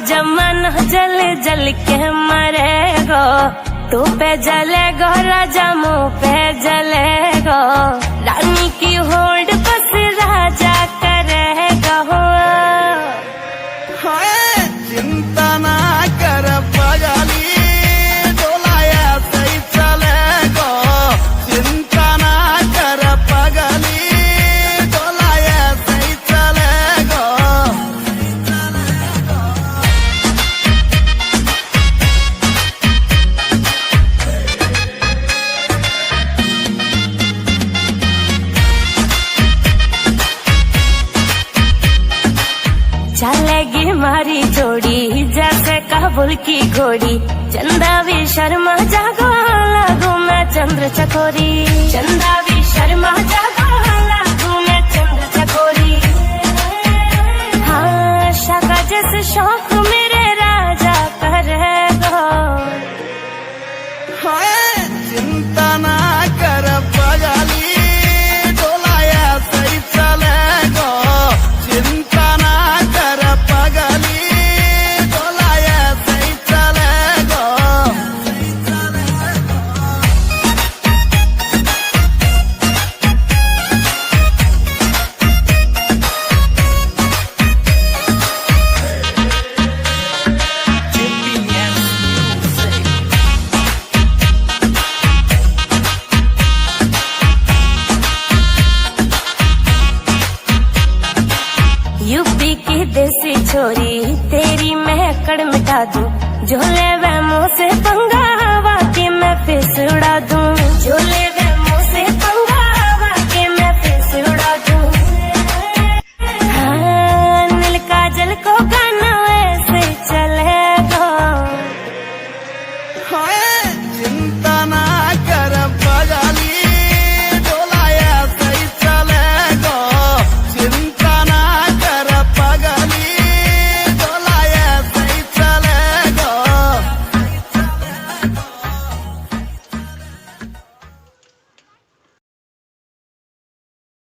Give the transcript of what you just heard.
जमाना जल जल के मरेगो, तू पे जलेगो राजा मुँह पे जलेगो, रानी की होड़ बस राजा करेगा। चिंता ना कर पगली, डोलाया सही चलेगो, चिंता ना कर पगली, डोलाया सही चलेगो। चलेगी मारी जोड़ी जैसे काबुल की घोड़ी, चंदा भी शर्मा जागो लागू मैं चंद्र चकोरी, चंदा भी शर्मा जागो लागू मैं चंद्र चकोरी। हाँ शाका जैसे शौक मेरे राजा करेगो। चिंता ना कर पगली, डोलाया सही चलेगो, चिंता ना कर पगली, डोलाया सही चलेगो। यूपी की देसी छोरी तेरी मैं अकड़ मिटा दूं, झोले वह मुँह से पंगा वाकई मैं फिस उड़ा दूं, झोले